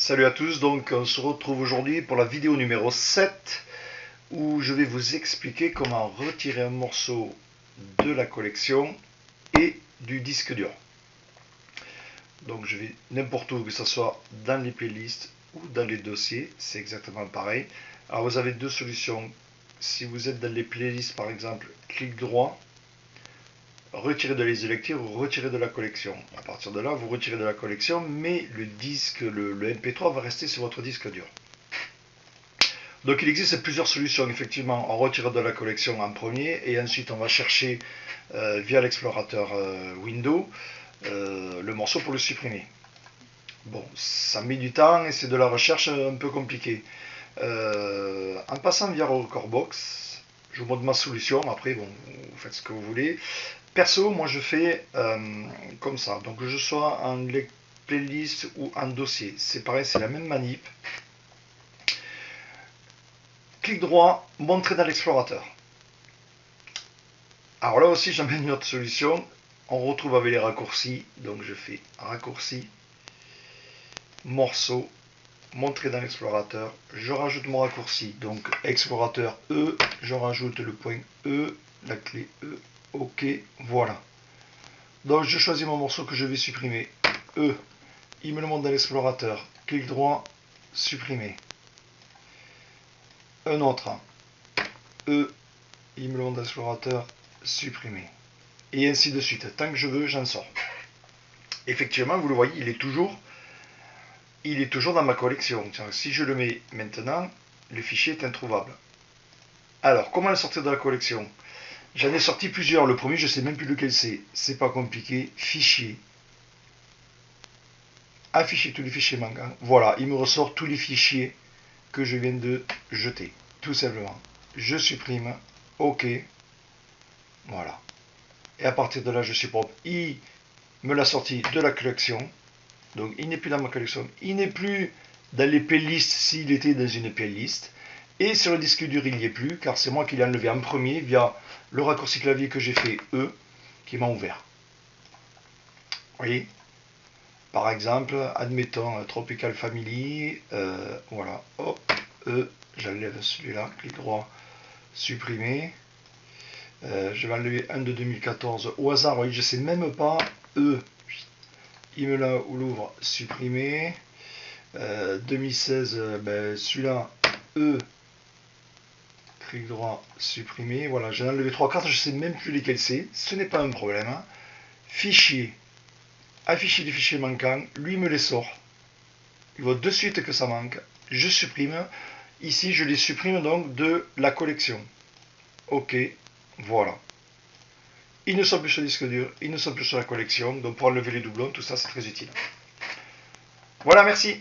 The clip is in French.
Salut à tous, donc on se retrouve aujourd'hui pour la vidéo numéro 7 où je vais vous expliquer comment retirer un morceau de la collection et du disque dur. Donc je vais n'importe où, que ce soit dans les playlists ou dans les dossiers, c'est exactement pareil. Alors vous avez deux solutions. Si vous êtes dans les playlists par exemple, clic droit, retirer de les lectures ou retirer de la collection. À partir de là, vous retirez de la collection, mais le disque, le MP3 va rester sur votre disque dur. Donc il existe plusieurs solutions, effectivement. On retire de la collection en premier et ensuite on va chercher via l'explorateur Windows le morceau pour le supprimer. Bon, ça met du temps et c'est de la recherche un peu compliquée. En passant via Recordbox, je vous montre ma solution. Après, bon, vous faites ce que vous voulez. Perso, moi je fais comme ça. Donc que je sois en playlist ou en dossier, c'est pareil, c'est la même manip. Clic droit, montrer dans l'explorateur. Alors là aussi, j'amène une autre solution. On retrouve avec les raccourcis. Donc je fais raccourci, morceau, montrer dans l'explorateur. Je rajoute mon raccourci. Donc explorateur E, je rajoute le point E, la clé E. OK, voilà. Donc je choisis mon morceau que je vais supprimer. E, il me le montre dans l'explorateur. Clic droit, supprimer. Un autre. E, il me le montre dans l'explorateur, supprimer. Et ainsi de suite. Tant que je veux, j'en sors. Effectivement, vous le voyez, il est toujours dans ma collection. Si je le mets maintenant, le fichier est introuvable. Alors, comment le sortir de la collection? J'en ai sorti plusieurs. Le premier, je ne sais même plus lequel c'est. C'est pas compliqué. Fichier. Afficher tous les fichiers manquants. Voilà, il me ressort tous les fichiers que je viens de jeter. Tout simplement. Je supprime. OK. Voilà. Et à partir de là, je suis propre. Il me l'a sorti de la collection. Donc il n'est plus dans ma collection. Il n'est plus dans les playlists s'il était dans une playlist. Et sur le disque dur, il n'y est plus, car c'est moi qui l'ai enlevé en premier via le raccourci clavier que j'ai fait E, qui m'a ouvert. Vous voyez? Par exemple, admettons Tropical Family, voilà, hop, E, j'enlève celui-là, clic droit, supprimer. Je vais enlever un de 2014 au hasard, oui, je ne sais même pas, E, il me l'a ouvre, supprimer. 2016, ben, celui-là, E, clic droit, supprimer. Voilà, j'ai enlevé 3 cartes, je ne sais même plus lesquelles c'est, ce n'est pas un problème. Hein. Fichier, afficher les fichiers manquants, lui me les sort. Il voit de suite que ça manque, je supprime. Ici, je les supprime donc de la collection. OK, voilà. Ils ne sont plus sur le disque dur, ils ne sont plus sur la collection, donc pour enlever les doublons, tout ça c'est très utile. Voilà, merci.